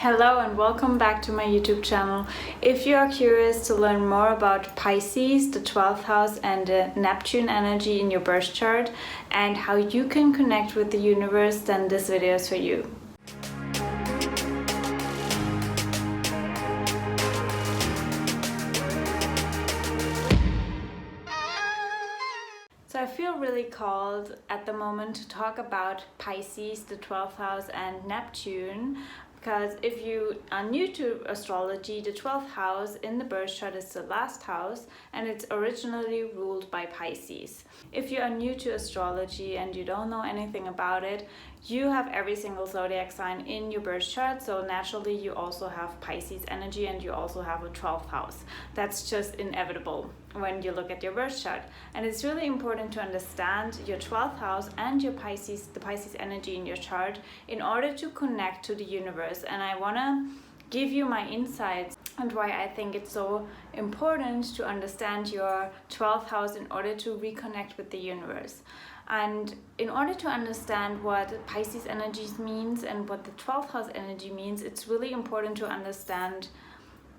Hello and welcome back to my YouTube channel. If you are curious to learn more about Pisces, the 12th house and the Neptune energy in your birth chart and how you can connect with the universe, then this video is for you. So I feel really called at the moment to talk about Pisces, the 12th house and Neptune, because if you are new to astrology, the 12th house in the birth chart is the last house and it's originally ruled by Pisces. If you are new to astrology and you don't know anything about it, you have every single zodiac sign in your birth chart, so naturally you also have Pisces energy and you also have a 12th house. That's just inevitable when you look at your birth chart. And it's really important to understand your 12th house and your Pisces, the Pisces energy in your chart, in order to connect to the universe. And I want to give you my insights and why I think it's so important to understand your 12th house in order to reconnect with the universe. And in order to understand what Pisces energy means and what the 12th house energy means, it's really important to understand,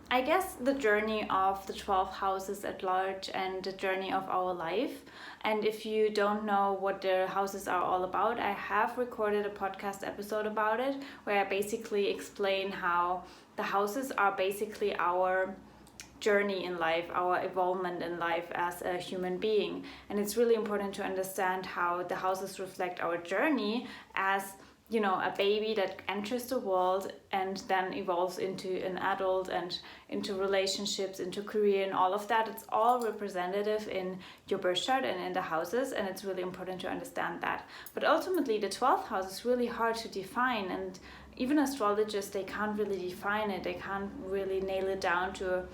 I guess, the journey of the 12 houses at large and the journey of our life. And if you don't know what the houses are all about, I have recorded a podcast episode about it where I basically explain how the houses are basically our journey in life, our evolvement in life as a human being. And it's really important to understand how the houses reflect our journey as, you know, a baby that enters the world and then evolves into an adult and into relationships, into career and all of that. It's all representative in your birth chart and in the houses, and it's really important to understand that. But ultimately the 12th house is really hard to define, and even astrologists, they can't really define it. They can't really nail it down to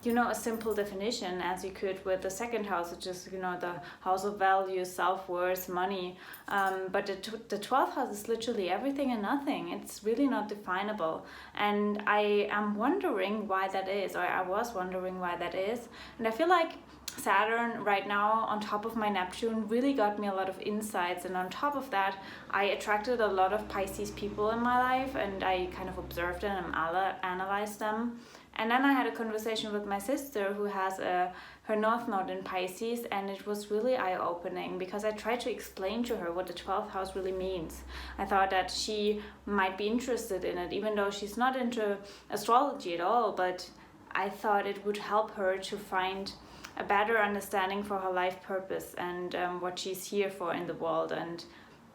a simple definition as you could with the second house, which is, the house of values, self-worth, money. But the 12th house is literally everything and nothing. It's really not definable. And I am wondering why that is, or I was wondering why that is. And I feel like Saturn right now on top of my Neptune really got me a lot of insights, and on top of that I attracted a lot of Pisces people in my life, and I kind of observed them and analyzed them. And then I had a conversation with my sister who has her North Node in Pisces, and it was really eye-opening because I tried to explain to her what the 12th house really means. I thought that she might be interested in it, even though she's not into astrology at all, but I thought it would help her to find a better understanding for her life purpose and what she's here for in the world. And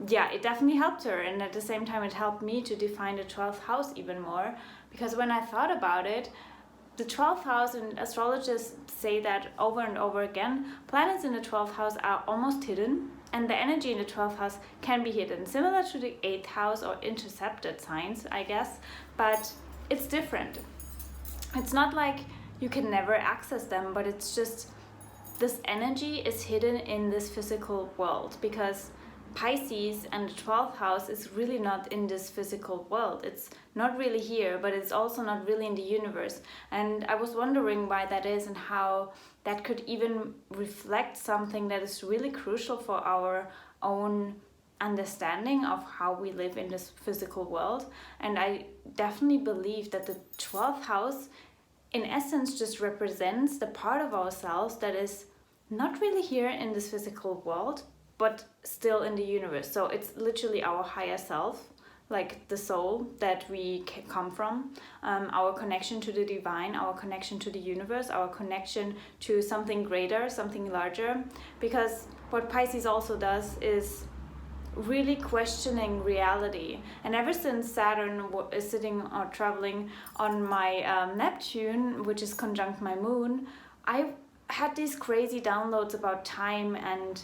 yeah, it definitely helped her, and at the same time it helped me to define the 12th house even more, because when I thought about it, the 12th house, and astrologists say that over and over again, planets in the 12th house are almost hidden, and the energy in the 12th house can be hidden, similar to the 8th house or intercepted signs, I guess, but it's different. It's not like you can never access them, but it's just this energy is hidden in this physical world, because Pisces and the 12th house is really not in this physical world. It's not really here, but it's also not really in the universe. And I was wondering why that is and how that could even reflect something that is really crucial for our own understanding of how we live in this physical world. And I definitely believe that the 12th house in essence just represents the part of ourselves that is not really here in this physical world, but still in the universe. So it's literally our higher self, like the soul that we come from, our connection to the divine, our connection to the universe, our connection to something greater, something larger. Because what Pisces also does is really questioning reality. And ever since Saturn is sitting or traveling on my Neptune, which is conjunct my moon, I've had these crazy downloads about time and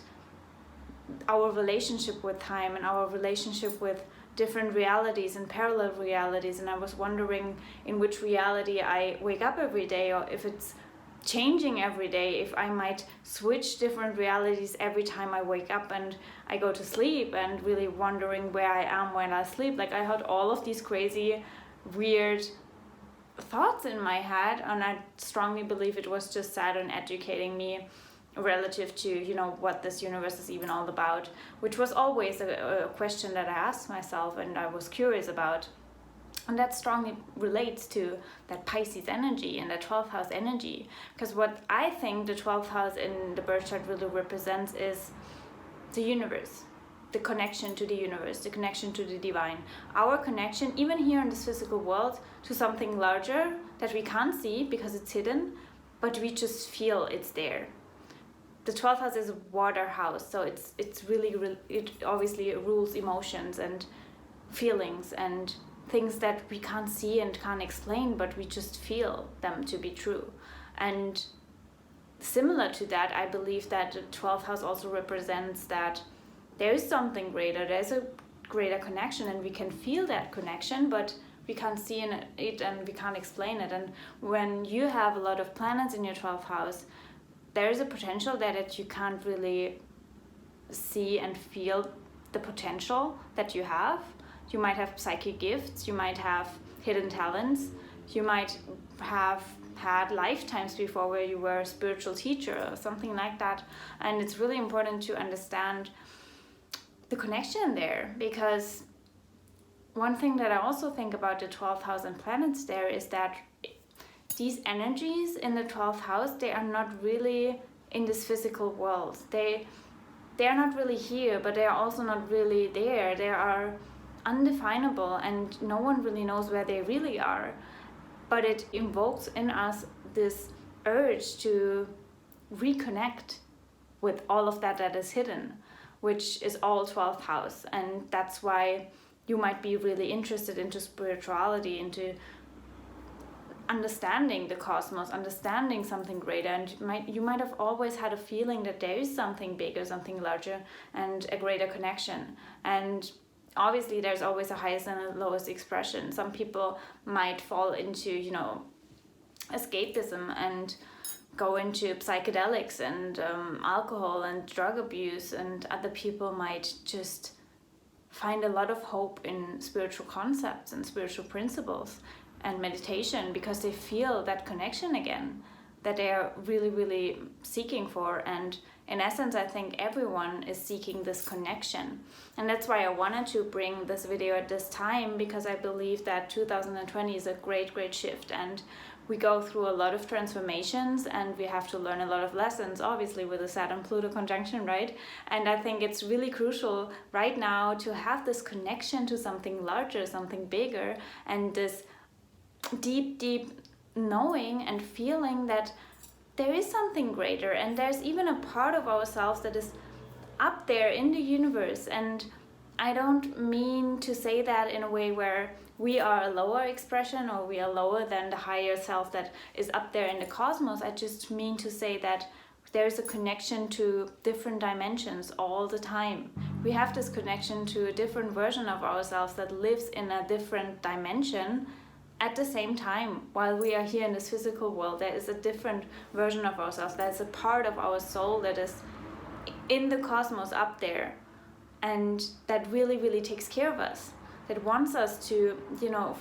our relationship with time and our relationship with different realities and parallel realities. And I was wondering in which reality I wake up every day, or if it's changing every day, if I might switch different realities every time I wake up and I go to sleep, and really wondering where I am when I sleep. Like, I had all of these crazy weird thoughts in my head, and I strongly believe it was just Saturn educating me relative to what this universe is even all about, which was always a question that I asked myself and I was curious about. And that strongly relates to that Pisces energy and that 12th house energy. Because what I think the 12th house in the birth chart really represents is the universe, the connection to the universe, the connection to the divine. Our connection, even here in this physical world, to something larger that we can't see because it's hidden, but we just feel it's there. The 12th house is a water house, so it's really, it obviously rules emotions and feelings and things that we can't see and can't explain, but we just feel them to be true. And similar to that, I believe that the 12th house also represents that there is something greater, there's a greater connection, and we can feel that connection, but we can't see it and we can't explain it. And when you have a lot of planets in your 12th house, there is a potential that you can't really see and feel the potential that you have. You might have psychic gifts, you might have hidden talents, you might have had lifetimes before where you were a spiritual teacher or something like that. And it's really important to understand the connection there, because one thing that I also think about the 12th house and planets there is that these energies in the 12th house, they are not really in this physical world. They are not really here, but they are also not really there. They are undefinable and no one really knows where they really are. But it invokes in us this urge to reconnect with all of that is hidden, which is all 12th house. And that's why you might be really interested into spirituality, into understanding the cosmos, understanding something greater, and you might have always had a feeling that there is something bigger, something larger, and a greater connection. And obviously there's always a highest and a lowest expression. Some people might fall into, escapism and go into psychedelics and alcohol and drug abuse, and other people might just find a lot of hope in spiritual concepts and spiritual principles and meditation, because they feel that connection again that they are really, really seeking for. And in essence, I think everyone is seeking this connection. And that's why I wanted to bring this video at this time, because I believe that 2020 is a great, great shift. And we go through a lot of transformations and we have to learn a lot of lessons, obviously, with the Saturn Pluto Conjunction, right? And I think it's really crucial right now to have this connection to something larger, something bigger, and this deep knowing and feeling that there is something greater, and there's even a part of ourselves that is up there in the universe. And I don't mean to say that in a way where we are a lower expression or we are lower than the higher self that is up there in the cosmos. I just mean to say that there's a connection to different dimensions all the time. We have this connection to a different version of ourselves that lives in a different dimension. At the same time, while we are here in this physical world, there is a different version of ourselves. There's a part of our soul that is in the cosmos up there, and that really, really takes care of us, that wants us to,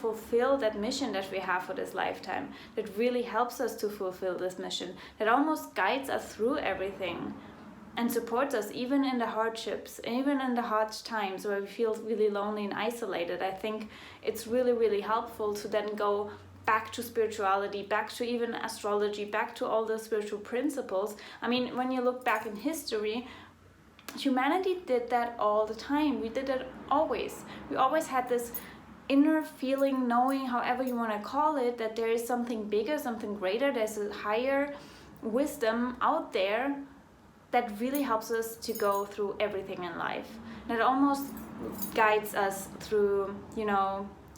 fulfill that mission that we have for this lifetime, that really helps us to fulfill this mission, that almost guides us through everything and supports us even in the hardships, even in the hard times where we feel really lonely and isolated. I think it's really, really helpful to then go back to spirituality, back to even astrology, back to all the spiritual principles. I mean, when you look back in history, humanity did that all the time. We did it always. We always had this inner feeling, knowing, however you want to call it, that there is something bigger, something greater, there's a higher wisdom out there that really helps us to go through everything in life. That almost guides us through,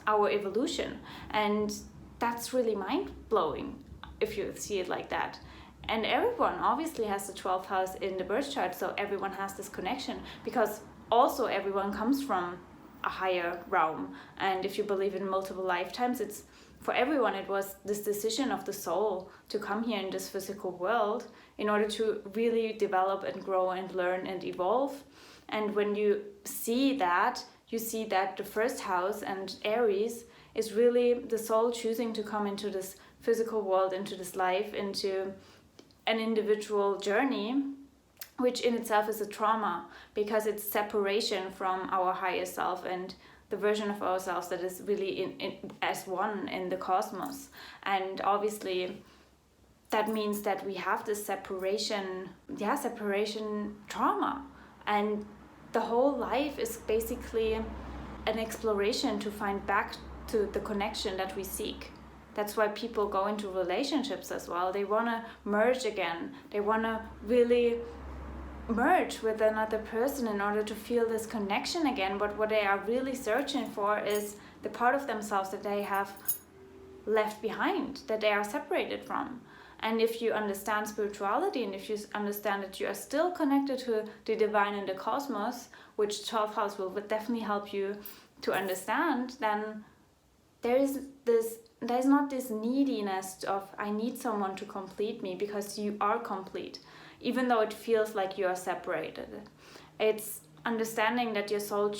our evolution. And that's really mind-blowing if you see it like that. And everyone obviously has the 12th house in the birth chart, so everyone has this connection, because also everyone comes from a higher realm. And if you believe in multiple lifetimes, it's for everyone, it was this decision of the soul to come here in this physical world in order to really develop and grow and learn and evolve. And when you see that the first house and Aries is really the soul choosing to come into this physical world, into this life, into an individual journey, which in itself is a trauma, because it's separation from our higher self and the version of ourselves that is really in as one in the cosmos. And obviously that means that we have this separation trauma, and the whole life is basically an exploration to find back to the connection that we seek. That's why people go into relationships as well. They want to merge again. They want to really merge with another person in order to feel this connection again. But what they are really searching for is the part of themselves that they have left behind, that they are separated from. And if you understand spirituality, and if you understand that you are still connected to the divine and the cosmos, which 12th house will definitely help you to understand, then there is not this neediness of I need someone to complete me, because you are complete, even though it feels like you are separated. It's understanding that your soul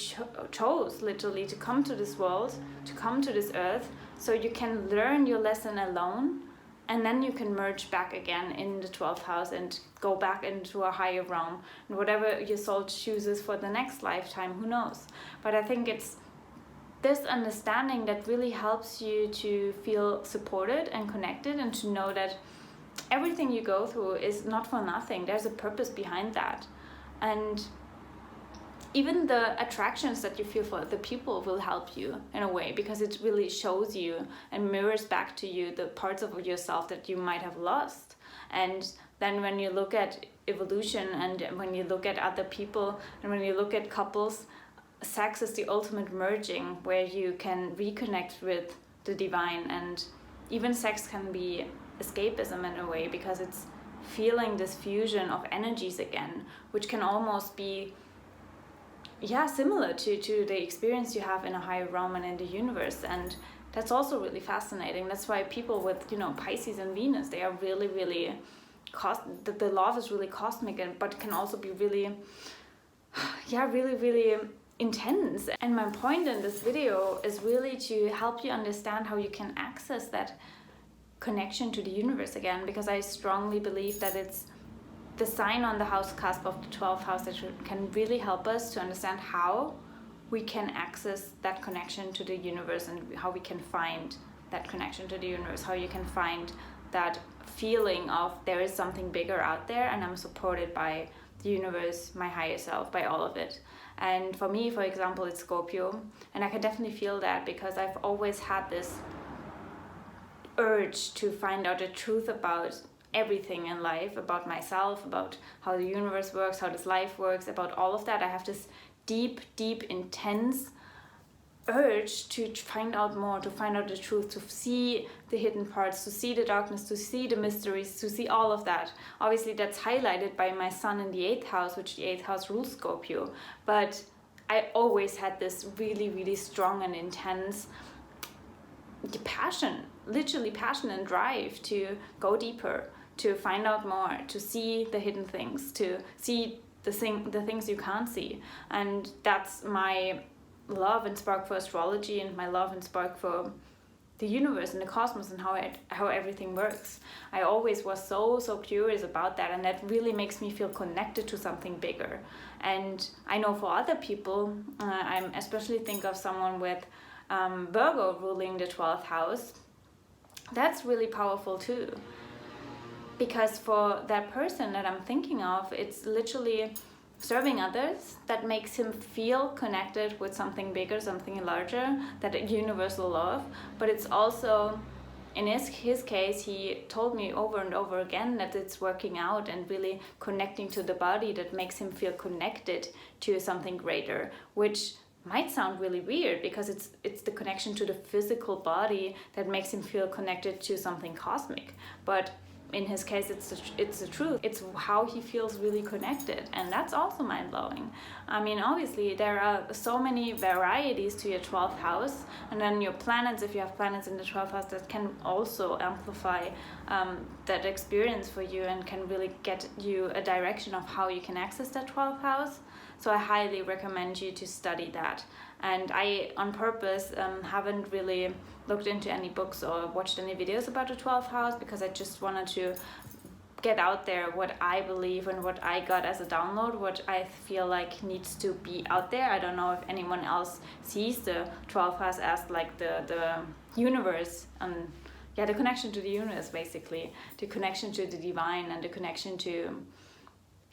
chose literally to come to this world, to come to this earth, so you can learn your lesson alone, and then you can merge back again in the 12th house and go back into a higher realm. And whatever your soul chooses for the next lifetime, who knows? But I think it's this understanding that really helps you to feel supported and connected, and to know that everything you go through is not for nothing. There's a purpose behind that. And even the attractions that you feel for the people will help you in a way, because it really shows you and mirrors back to you the parts of yourself that you might have lost. And then when you look at evolution, and when you look at other people, and when you look at couples, sex is the ultimate merging, where you can reconnect with the divine. And even sex can be escapism in a way, because it's feeling this fusion of energies again, which can almost be similar to the experience you have in a higher realm and in the universe. And that's also really fascinating. That's why people with Pisces and Venus, they are really the love is really cosmic, but can also be really really intense. And my point in this video is really to help you understand how you can access that connection to the universe again, because I strongly believe that it's the sign on the house cusp of the 12th house that can really help us to understand how we can access that connection to the universe, and how we can find that connection to the universe, how you can find that feeling of there is something bigger out there, and I'm supported by the universe, my higher self, by all of it. And for me, for example, it's Scorpio, and I can definitely feel that, because I've always had this urge to find out the truth about everything in life, about myself, about how the universe works, how this life works, about all of that. I have this deep, intense urge to find out more, to find out the truth, to see the hidden parts, to see the darkness, to see the mysteries, to see all of that. Obviously, that's highlighted by my sun in the 8th house, which the 8th house rules Scorpio. But I always had this really strong and intense passion, literally passion and drive to go deeper, to find out more, to see the hidden things, to see the things you can't see. And that's my love and spark for astrology, and my love and spark for the universe and the cosmos, and how everything works. I always was so curious about that, and that really makes me feel connected to something bigger. And I know for other people, I especially think of someone with Virgo ruling the 12th house. That's really powerful too, because for that person that I'm thinking of, it's literally serving others that makes him feel connected with something bigger, something larger, that universal love. But it's also, in his case, he told me over and over again that it's working out and really connecting to the body that makes him feel connected to something greater, which might sound really weird, because it's the connection to the physical body that makes him feel connected to something cosmic. But in his case, it's the truth. It's how he feels really connected, and that's also mind-blowing. I mean, obviously there are so many varieties to your 12th house, and then your planets, if you have planets in the 12th house, that can also amplify that experience for you, and can really get you a direction of how you can access that 12th house. So I highly recommend you to study that. And I, on purpose, haven't really looked into any books or watched any videos about the 12th house, because I just wanted to get out there what I believe and what I got as a download, what I feel like needs to be out there. I don't know if anyone else sees the 12th house as like the universe, and the connection to the universe, basically, the connection to the divine and the connection to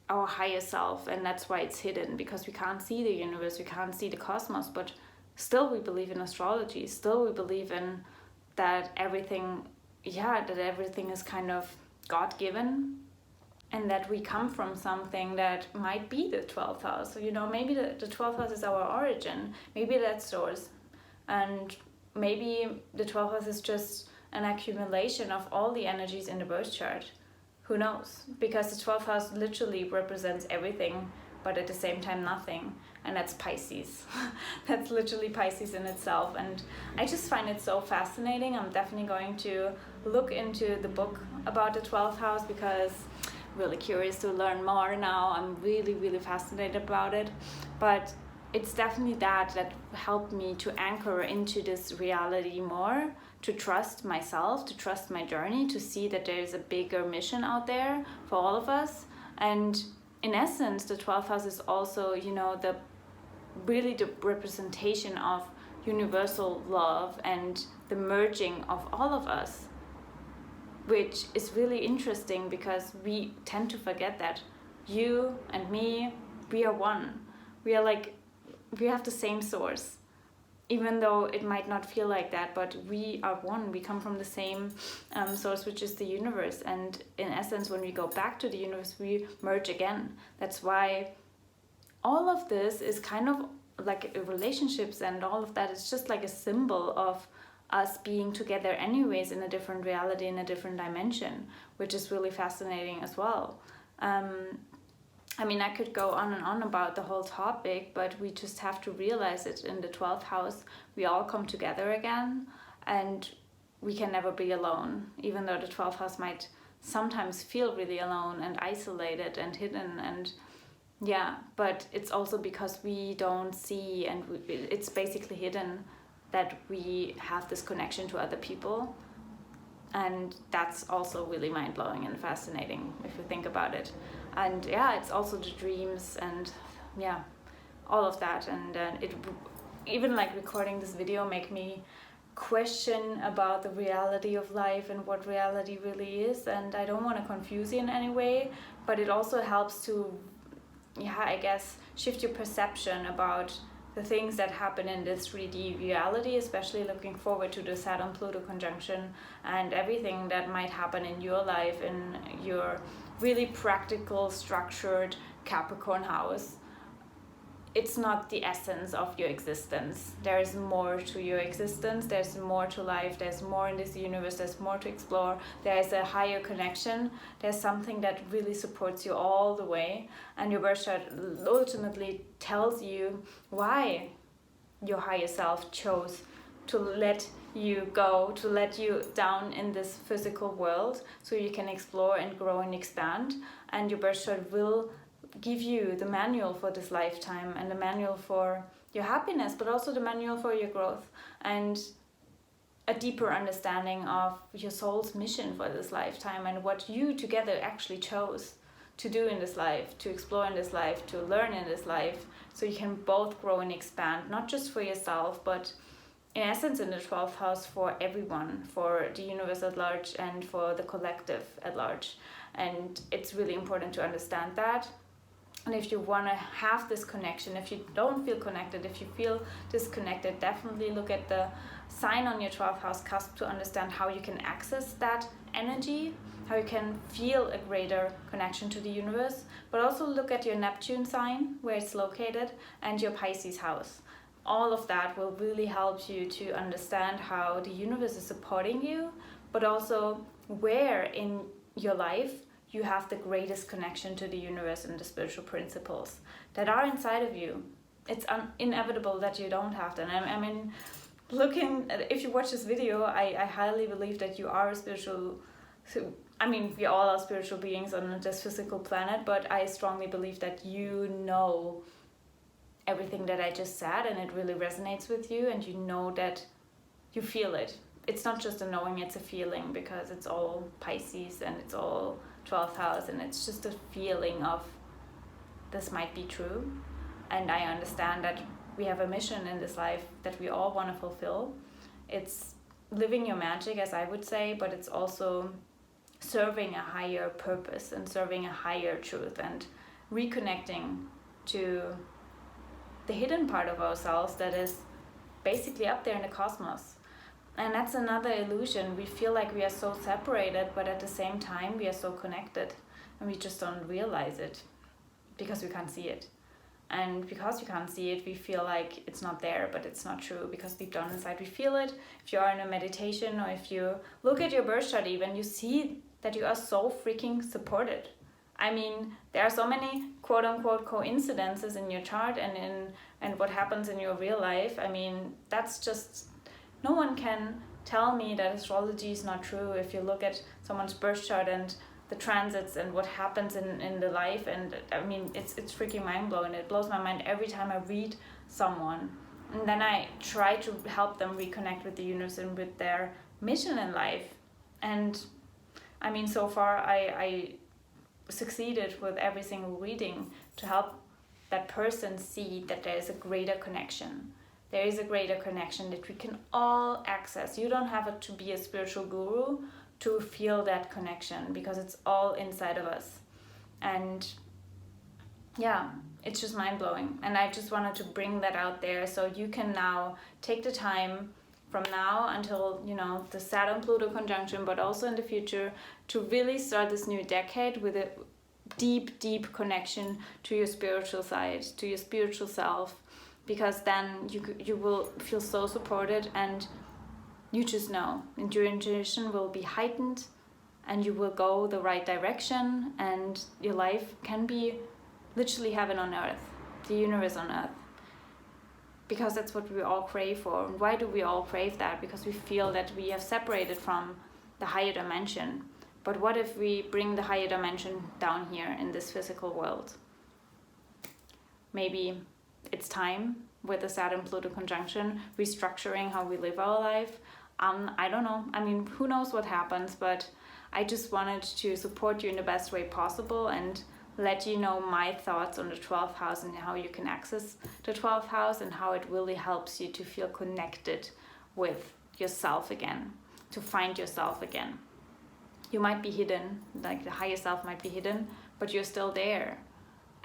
our higher self. And that's why it's hidden, because we can't see the universe, we can't see the cosmos, but still we believe in astrology, still we believe in that everything is kind of God-given, and that we come from something that might be the 12th house. So, maybe the 12th house is our origin, maybe that's source, and maybe the 12th house is just an accumulation of all the energies in the birth chart. Who knows? Because the 12th house literally represents everything, but at the same time nothing, and that's Pisces. That's literally Pisces in itself, and I just find it so fascinating. I'm definitely going to look into the book about the 12th house, because I'm really curious to learn more now. I'm really, really fascinated about it, but it's definitely that helped me to anchor into this reality more, to trust myself, to trust my journey, to see that there's a bigger mission out there for all of us. And in essence, the 12th house is also, the representation of universal love and the merging of all of us, which is really interesting, because we tend to forget that you and me, we are one. We have the same source, even though it might not feel like that, but we are one. We come from the same source, which is the universe. And in essence, when we go back to the universe, we merge again. That's why all of this is kind of like relationships, and all of that is just like a symbol of us being together anyways, in a different reality, in a different dimension, which is really fascinating as well. I could go on and on about the whole topic, but we just have to realize it. In the 12th house, we all come together again, and we can never be alone, even though the 12th house might sometimes feel really alone and isolated and hidden, but it's also because we don't see, and it's basically hidden, that we have this connection to other people. And that's also really mind-blowing and fascinating if you think about it. And it's also the dreams and all of that. And it even like recording this video make me question about the reality of life and what reality really is. And I don't want to confuse you in any way, but it also helps to shift your perception about the things that happen in this 3D reality, especially looking forward to the Saturn Pluto Conjunction and everything that might happen in your life, in your really practical, structured Capricorn house. It's not the essence of your existence. There is more to your existence, there's more to life, there's more in this universe, there's more to explore, there's a higher connection, there's something that really supports you all the way, and your birth chart ultimately tells you why your higher self chose to let you go, to let you down in this physical world, so you can explore and grow and expand. And your birth chart will give you the manual for this lifetime, and the manual for your happiness, but also the manual for your growth, and a deeper understanding of your soul's mission for this lifetime, and what you together actually chose to do in this life, to explore in this life, to learn in this life, so you can both grow and expand, not just for yourself, but in essence in the 12th house for everyone, for the universe at large, and for the collective at large. And it's really important to understand that. And if you want to have this connection, if you don't feel connected, if you feel disconnected, definitely look at the sign on your 12th house cusp to understand how you can access that energy, how you can feel a greater connection to the universe. But also look at your Neptune sign, where it's located, and your Pisces house. All of that will really help you to understand how the universe is supporting you, but also where in your life you have the greatest connection to the universe and the spiritual principles that are inside of you. It's inevitable that you don't have them. If you watch this video, I highly believe that you are a spiritual, we all are spiritual beings on this physical planet, but I strongly believe that you know everything that I just said, and it really resonates with you, and you know that you feel it. it's not just a knowing, it's a feeling, because it's all Pisces and it's all 12th house, and it's just a feeling of this might be true. And I understand that we have a mission in this life that we all want to fulfill. It's living your magic, as I would say, but it's also serving a higher purpose and serving a higher truth and reconnecting to the hidden part of ourselves that is basically up there in the cosmos. And that's another illusion. We feel like we are so separated, but at the same time we are so connected, and we just don't realize it because we can't see it. And because we can't see it, we feel like it's not there, but it's not true, because deep down inside we feel it. If you are in a meditation, or if you look at your birth chart even, you see that you are so freaking supported. I mean, there are so many quote-unquote coincidences in your chart and what happens in your real life. I mean, that's just, no one can tell me that astrology is not true. If you look at someone's birth chart and the transits and what happens in the life, and I mean, it's freaking mind-blowing. It blows my mind every time I read someone, and then I try to help them reconnect with the universe and with their mission in life. And I mean, so far I succeeded with every single reading to help that person see that there is a greater connection. There is a greater connection that we can all access. You don't have to be a spiritual guru to feel that connection, because it's all inside of us. And yeah, it's just mind-blowing. And I just wanted to bring that out there, so you can now take the time from now until, you know, the Saturn Pluto conjunction, but also in the future, to really start this new decade with a deep connection to your spiritual side, to your spiritual self, because then you will feel so supported, and you just know, and your intuition will be heightened, and you will go the right direction, and your life can be literally heaven on earth, the universe on earth. Because that's what we all crave for. And why do we all crave that? Because we feel that we have separated from the higher dimension. But what if we bring the higher dimension down here in this physical world? Maybe it's time, with the Saturn Pluto conjunction, restructuring how we live our life. I don't know. I mean, who knows what happens, but I just wanted to support you in the best way possible and let you know my thoughts on the 12th house and how you can access the 12th house, and how it really helps you to feel connected with yourself again, to find yourself again. You might be hidden, like the higher self might be hidden, but you're still there.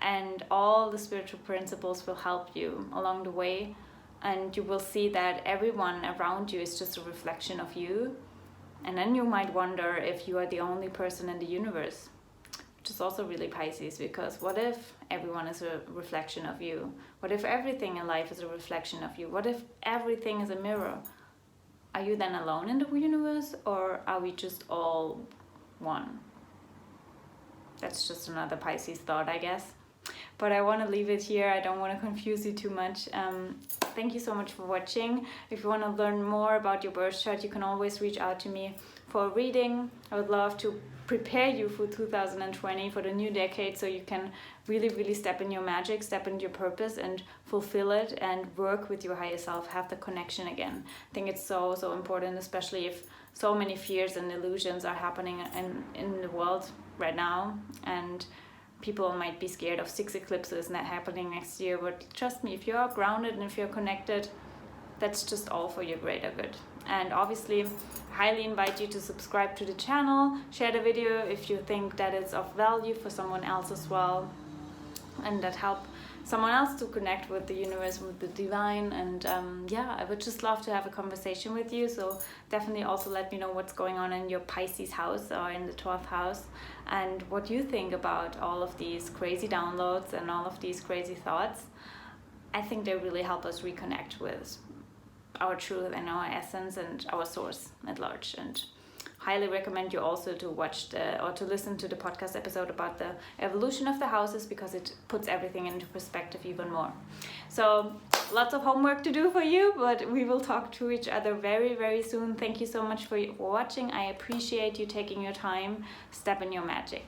And all the spiritual principles will help you along the way, and you will see that everyone around you is just a reflection of you. And then you might wonder if you are the only person in the universe, which is also really Pisces, because what if everyone is a reflection of you? What if everything in life is a reflection of you? What if everything is a mirror? Are you then alone in the universe, or are we just all one? That's just another Pisces thought, I guess. But I want to leave it here. I don't want to confuse you too much. Thank you so much for watching. If you want to learn more about your birth chart, you can always reach out to me for a reading. I would love to prepare you for 2020, for the new decade, so you can really step in your magic, step into your purpose, and fulfill it, and work with your higher self, have the connection again. I think it's so important, especially if so many fears and illusions are happening in the world right now, and people might be scared of 6 eclipses not happening next year. But trust me, if you are grounded and if you're connected, that's just all for your greater good. And obviously, highly invite you to subscribe to the channel, share the video if you think that it's of value for someone else as well, and that help someone else to connect with the universe, with the divine. And yeah, I would just love to have a conversation with you. So definitely also let me know what's going on in your Pisces house or in the 12th house, and what you think about all of these crazy downloads and all of these crazy thoughts. I think they really help us reconnect with our truth and our essence and our source at large. And highly recommend you also to watch or to listen to the podcast episode about the evolution of the houses, because it puts everything into perspective even more. So lots of homework to do for you, but we will talk to each other very soon. Thank you so much for watching. I appreciate you taking your time. Step in your magic.